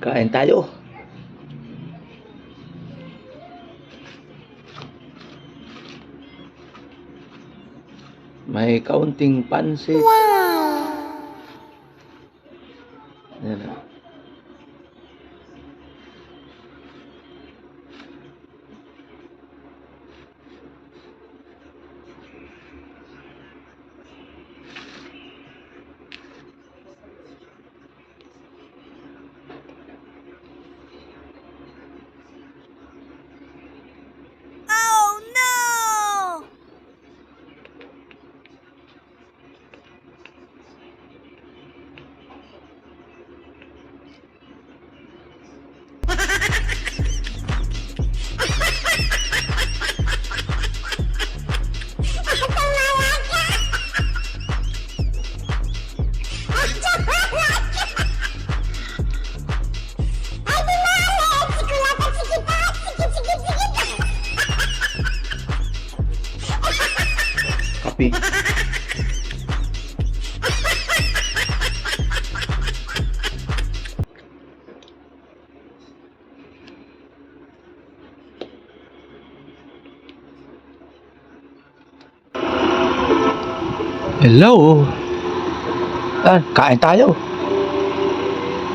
Kain tayo. May kaunting pansit. Wow! Yan na. Kape. Hello. Kain tayo.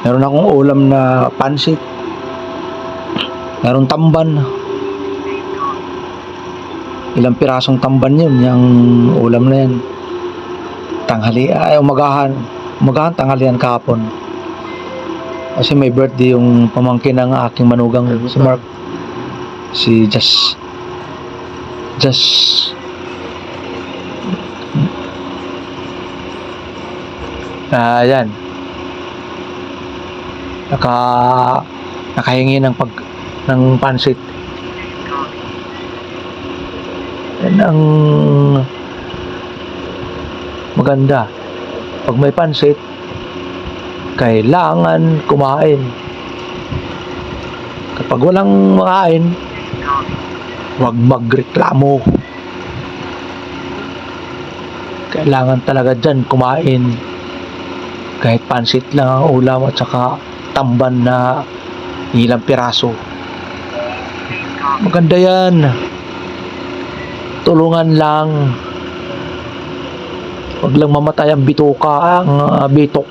Meron akong ulam na pansit. Meron tamban. Ilang pirasong tamban yun, yung ulam na yan. Tanghali, umagahan. Umagahan, tanghalian kahapon. Kasi may birthday yung pamangkin ng aking manugang, si Mark. Si Just. Yan. Nakahingi ng pansit. Yan ang maganda. Pag may pansit, kailangan kumain. Kapag walang makain, huwag magreklamo. Kailangan talaga dyan kumain. Kahit pansit lang ang ulam at saka tamban na ilang piraso. Maganda yan. Tulungan lang. Huwag lang mamatay ang bituka, ang bitok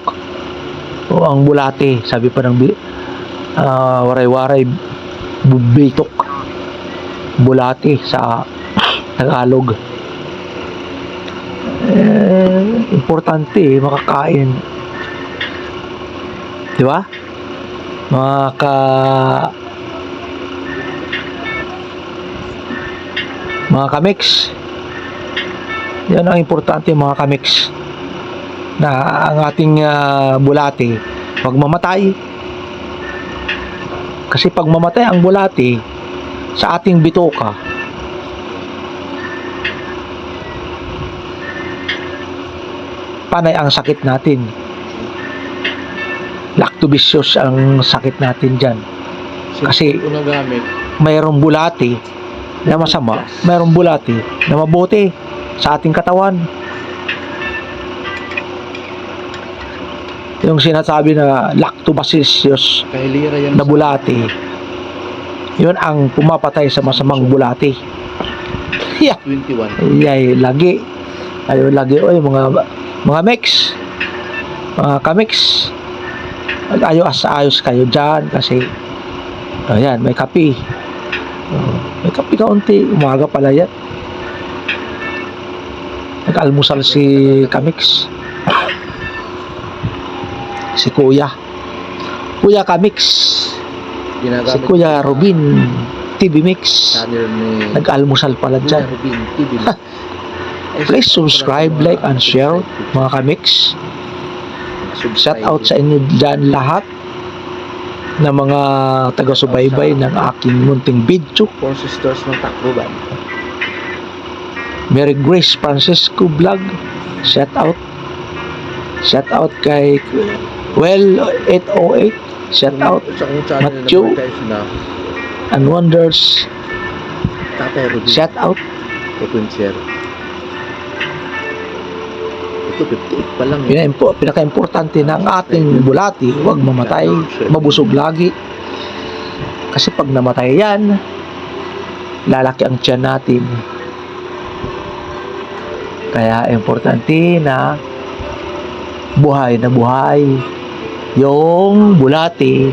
o ang bulate. Sabi pa ng waray-waray, bitok, bulate sa Tagalog. Importante makakain. Di ba? Mga kamix, yan ang importante, mga kamix, na ang ating bulate wag mamatay. Kasi pag mamatay ang bulate sa ating bituka, panay ang sakit natin. Lactobicious ang sakit natin dyan. Kasi mayroong bulate na masama, mayroong bulate na mabuti sa ating katawan. Yung sinasabi na lactobacillus na bulate, yun ang pumapatay sa masamang bulate. Yeah. 21. Yay, lagi. Ayun, lagi. Oy, mga mix, mga kamix, ayos kayo dyan kasi ayan, may kape. May kape kaunti, umaga pala yan. Nag-almusal si Kamix, si Kuya Kamix, si Kuya Robin TV Mix. Nag-almusal pala dyan. Please subscribe, like, and share, mga Kamix. Shout out sa inyo dyan lahat na mga taga-subaybay ng aking munting video. 4 Sisters ng Tacloban. Mary Grace Francisco Vlog, shout out kay 808, shout out Matthew and Wonders, shout out Ito, 58 pa lang. Pinaka-importante ng ating bulati, huwag mamatay, mabusog lagi. Kasi pag namatay yan, lalaki ang tiyan natin. Kaya importante na buhay yung bulati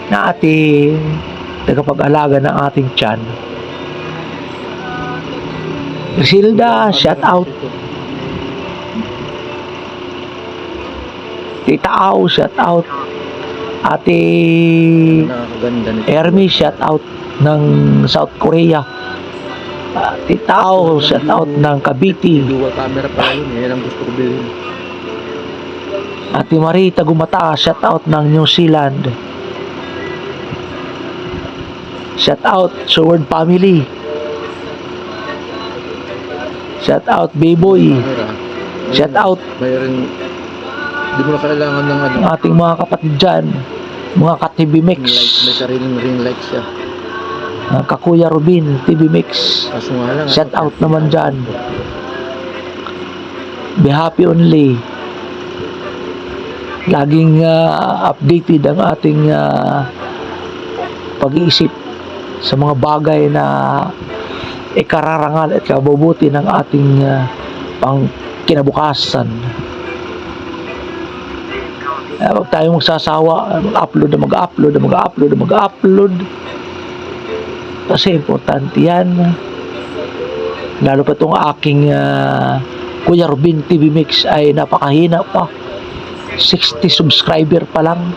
na ating tagapag-alaga ng ating tiyan. Griselda, shout out. Tita Au, shout out. Ate Nakakaganda nito. Ermi, shout out ng South Korea. Tita Au, shout out ng Cavite. Dual camera pa yun. Yan ang gusto ko bilhin. Ate Marie Tagumata, shout out ng New Zealand. Shout out Sword Family. Shout out B-Boy. Shout out Mayroon, di mo na kailangan ng ano. ating mga kapatid dyan, mga ka-TV Mix, May sariling ring light siya. Kakuya Rubin, TV Mix. Kaso nga lang. Shout out naman dyan. Be happy only. Laging updated ang ating pag-iisip sa mga bagay na ikararangal at kabubuti ng ating pang kinabukasan. Huwag tayong magsasawa, mag-upload. Kasi importante yan. Lalo pa itong aking Kuya Rubin TV Mix ay napakahina pa. 60 subscriber pa lang.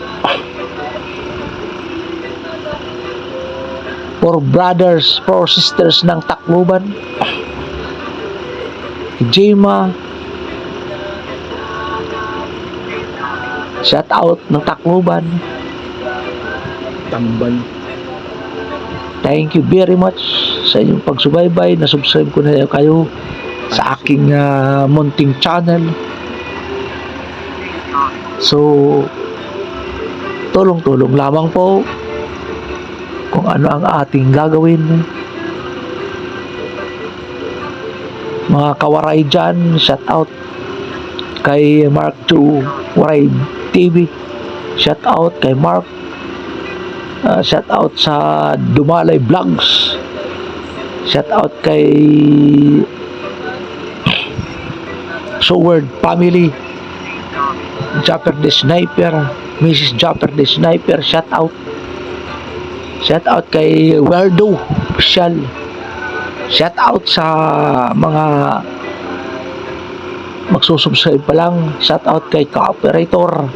For brothers, for sisters ng Tacloban, Jema, shout out ng Tacloban. Tamban. Thank you very much sa inyong pagsubaybay. Na-subscribe ko na kayo sa aking munting channel. So, tulong-tulong lamang po kung ano ang ating gagawin. Mga kawaray dyan, shout out kay Mark 2 Waray TV, shout out kay Mark, shout out sa Dumalay Vlogs, shout out kay Sword Family, Japper the Sniper, Mrs. Japper the Sniper, shout out. Shout out kay Werdo Official. Shout out sa mga magsusubscribe pa lang. Shout out kay ka-operator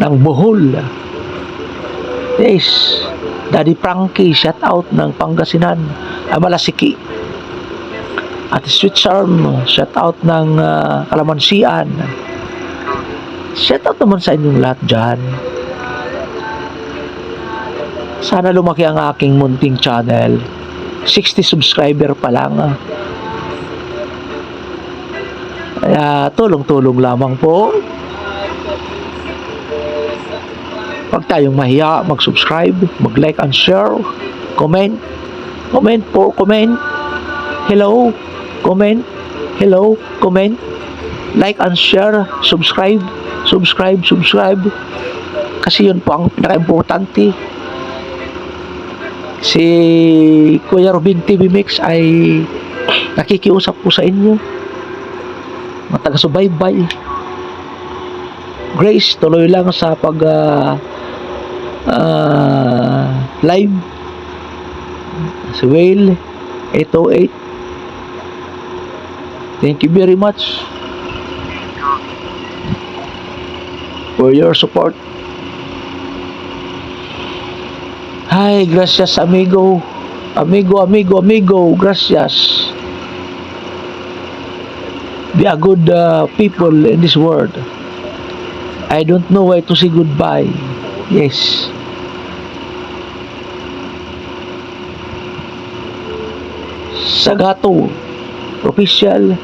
ng Bohol. Yes, Daddy Frankie, shout out ng Pangasinan, Malasiki. At Sweet Charm, shout out ng Kalamansian. Shout out naman sa inyong lahat dyan. Sana lumaki ang aking munting channel. 60 subscriber pa lang. Kaya tulong-tulong lamang po. Huwag tayong mahiya, mag-subscribe, mag-like and share, comment po, comment, hello, comment, hello, comment, like and share, subscribe. Kasi yun po ang pinaka-importante. Si Kuya Rubin TV Mix ay nakikiusap po sa inyo, mga taga-subaybay. Grace, tuloy lang sa pag live. Si Whale 808, thank you very much for your support. Hi, gracias amigo, gracias. Be a good people in this world. I don't know why to say goodbye. Yes. Sagato Official,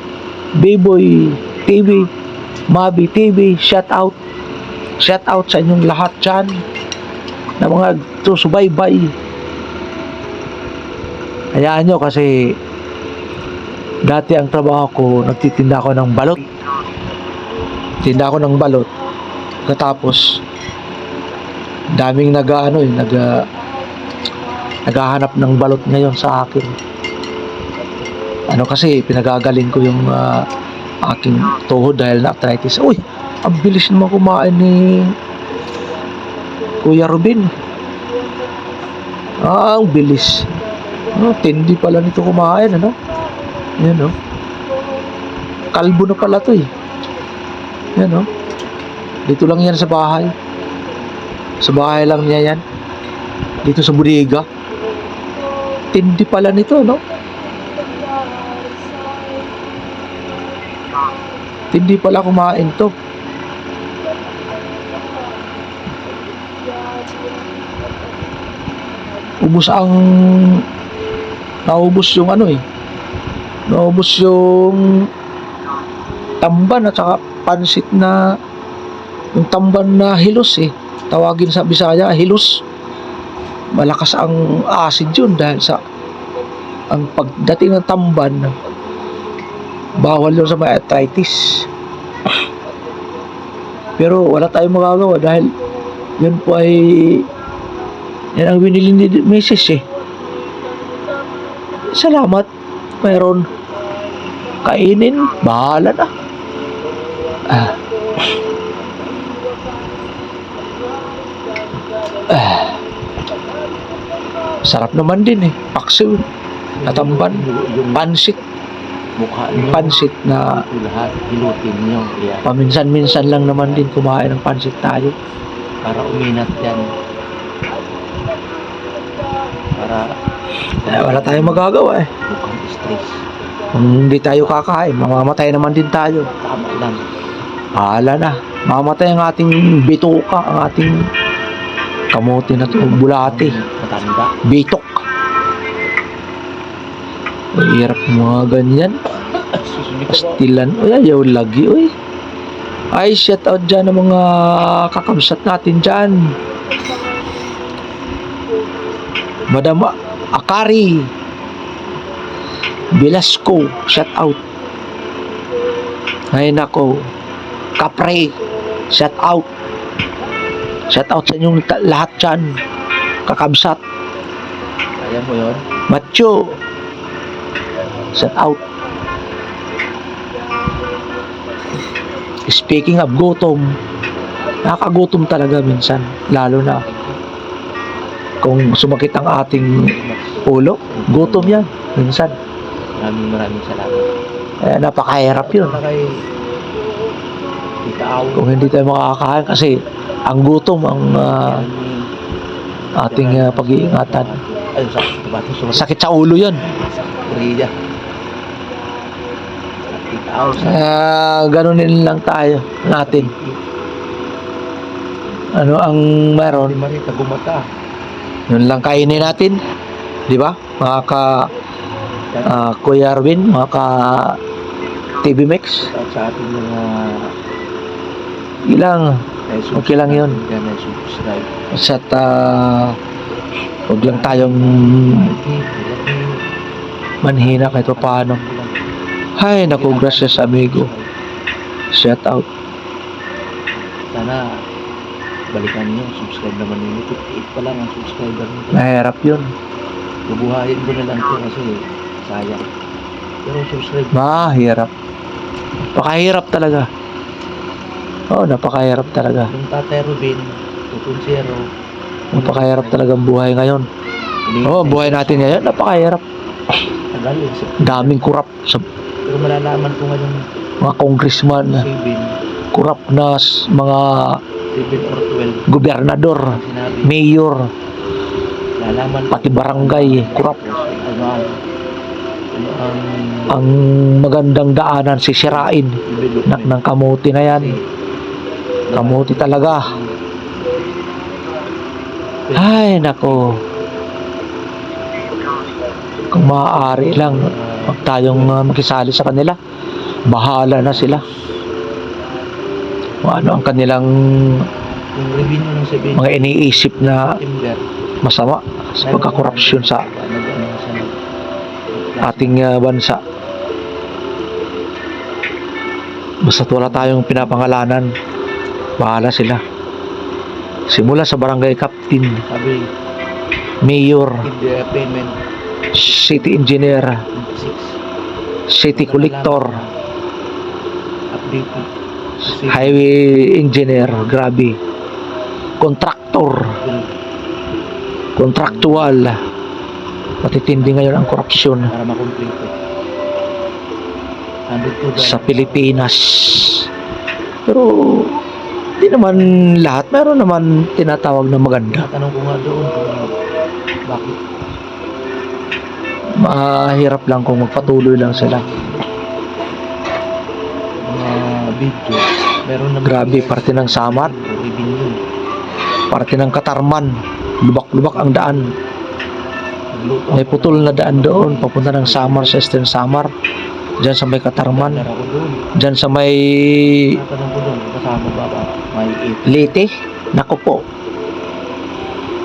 B-Boy TV, Mabi TV, shout out sa inyong lahat dyan na mga susubaybay. Hayaan nyo kasi dati ang trabaho ko, nagtitinda ako ng balot. tinda ako ng balot. Katapos, daming naghahanap ng balot ngayon sa akin. Ano kasi, pinagagaling ko yung aking tuhod dahil na arthritis. Uy, ang bilis naman kumain ni Kuya Ruben. Ang bilis. Tindi pala nito kumain, ano? Yan, kalbo na pala to eh. Yan, dito lang yan sa bahay. Sa bahay lang niya yan. Dito sa bodega. Tindi pala nito, no? Tindi pala kumain to. Naubos yung naubos yung tamban at saka pansit na yung tamban na hilos eh. Tawagin sa Bisaya, hilos. Malakas ang acid yun dahil sa ang pagdating ng tamban, bawal yun sa may arthritis. Pero wala tayong magagawa dahil yun po ay yan ang binili ni Mrs. eh. Salamat. Mayroon. Kainin. Bahala na. Sarap naman din eh. Paksiw. Natamban. Pansit. Mukha niyo. Pansit na Lahat, hilutin niyo. Yan. paminsan-minsan lang naman din kumain ng pansit tayo. Para uminat yan. Para Wala tayong magagawa eh. mukhang stress. Kung hindi tayo kakain, mamamatay naman din tayo. Tama lang. Hala na. Mamatay ang ating bituka, ang ating kamote na to, bulati, Matanda. bitok. Mahirap mga ganyan. Pastilan. Uy, ayaw lagi, uy. Ay, shout out dyan ng mga kakamsat natin dyan. Madam Akari Velasco, shout out. Ay nako, Kapre, shout out. Shout out sa inyong lahat dyan, kakamsat. Kaya mo yun? Macho, shout out. Speaking of gutom, nakakagutom talaga minsan, lalo na kung sumakit ang ating ulo, gutom yan minsan. Maraming salamat. Napakahirap yun Kay Tita Aw. kung hindi tayo makakain kasi ang gutom ang ating pag-iingatan. Ayun, sa Sakit sa ulo yan. Korea. Tita Aw sa Ganunin lang tayo natin. Ano ang meron, Marita Gumata. yun lang kainin natin, di ba? Mga Kuya Arvin, mga TV Mix, Sa ating mga ilang okay lang yun. Yan ay subscribe. At huwag lang tayong manhina kahit pa paano. Hay, naku, gracias amigo. Shout out. Sana balikan nyo, subscribe naman nyo. 58 pa lang ang subscriber nyo. Mahirap yun. Bubuhayin ko na lang ito kasi sayang. Pero subscribe. Mahirap. Napakahirap talaga. Oo, napakahirap talaga. Yung Tatay Ruben, 2.0. Napakahirap talaga ang buhay ngayon. Oo, buhay natin ngayon, napakahirap. Tagal yun. Daming kurap sa Pero malalaman ko ngayon mga congressman, 7 kurap na mga 7 or 12 gobernador, ang sinabi. mayor, Lalaman ko pati barangay, kurap. Ano ang Ang magandang daanan sisirain ng kamuti na yan. Kamuti talaga. Ay, nako. Kung maaari lang, huwag tayong makisali sa kanila. Bahala na sila. Kung ano ang kanilang yung revenue ng 7 mga iniisip na September masama sa pagkakorupsyon sa ating bansa. Basta't wala tayong pinapangalanan, bahala sila. Simula sa barangay captain, Sabi, mayor, in the payment city engineer, 26. city collector, Update. highway engineer, grabe, contractor, contractual, matitindi ngayon ang korupsyon Para makomplete. 102 sa Pilipinas. Pero di naman lahat, meron naman tinatawag na maganda. Natanong ko nga doon kung bakit Mahirap lang kung magpatuloy lang sila. mga video meron naman Grabe, parte ng Samar, revenue. parte ng Katarman, lubak-lubak ang daan. Nagluto May ako putol ng- na daan doon papunta ng Samar, sa Eastern Samar, dyan sa may Katarman, Naglalaro ko doon. dyan sa may Natanong ko doon, kasama ba ba? May it. Leyte. Nako po,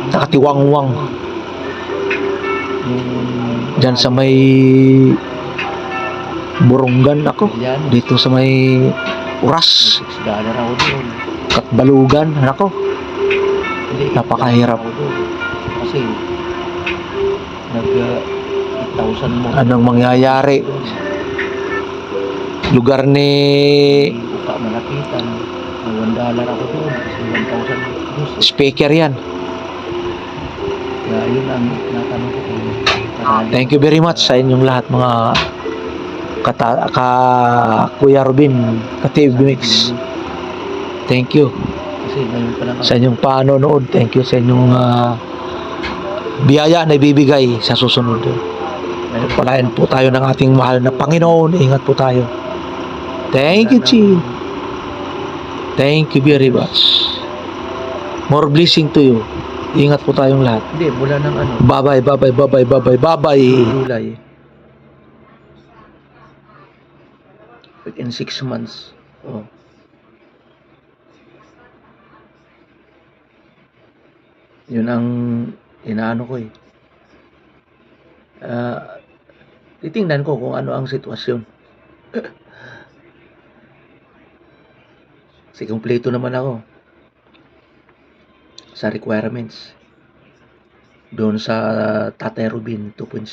nakatiwangwang Yung dyan sa may Burungan. Ako yan, dito sa may Uras, $6 ako doon. Katbalugan. Nako, Hindi, Napakahirap. $8 ako doon. Kasi nag 8,000 mo. anong mangyayari? Lugar ni Buka malapitan. May $1 ako doon. Kasi 1,000 doon. speaker yan. Kaya yun ang natanong ko kung kasali. Thank you very much sa inyong lahat, mga Kuya Robin, ka TV Mix. Thank you Kasi ngayon pa lang sa inyong panonood. Thank you sa inyong biyaya na ibibigay sa susunod. Palayan po tayo ng ating mahal na Panginoon. Ingat po tayo. Thank you, Chi. Thank you very much. More blessing to you. Ingat po tayong lahat. Hindi, mula ng ano. Bye-bye, bye-bye, bye-bye, bye-bye, bye-bye. July. Within 6 months. Oh. Yun ang inaano ko eh. Titingnan ko kung ano ang sitwasyon. Kasi kumpleto naman ako sa requirements doon sa Tatay Rubin 2.0.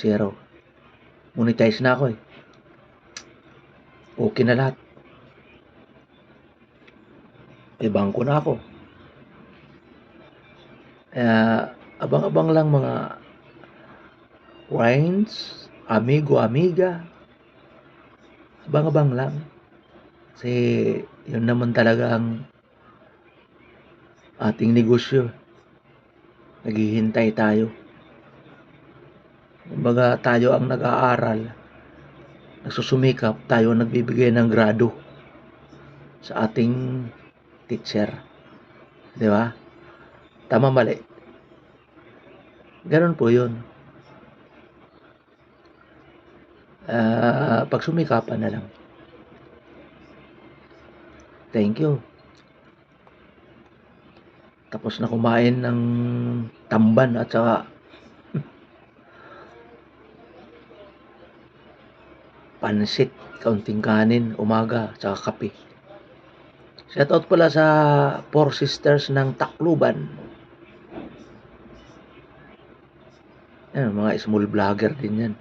Monetize na ako eh. Okay na lahat. May bangko na ako. Abang-abang lang mga wines, amigo, amiga. Abang-abang lang. Kasi yun naman talaga ang ating negosyo. Naghihintay tayo. Kumbaga tayo ang nag-aaral. Nagsusumikap, tayo ang nagbibigay ng grado sa ating teacher. Di ba? Tama, mali. Ganon po yun. Pagsumikapan na lang. Thank you. Tapos na kumain ng tamban at saka pansit, kaunting kanin, umaga, tsaka kape. Shoutout pala sa Four Sisters ng Tacloban. Yan, mga small vlogger din yan.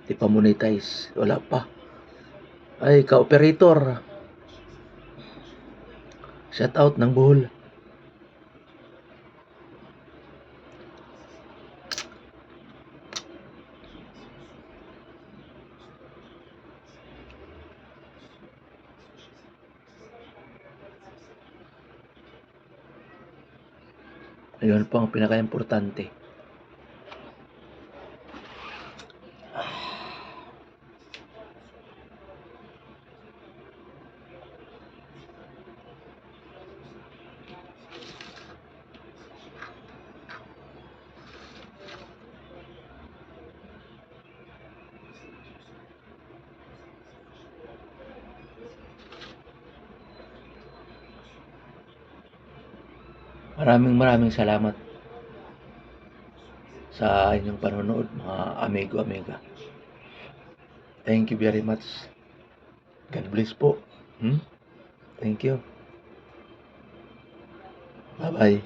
Di pa monetize. Wala pa. Ay, ka-operator. Shoutout ng Bohol. Ayun po ang pinaka-importante. Maraming salamat sa inyong panonood, mga amigo-amiga. Thank you very much. God bless po. Thank you. Bye-bye.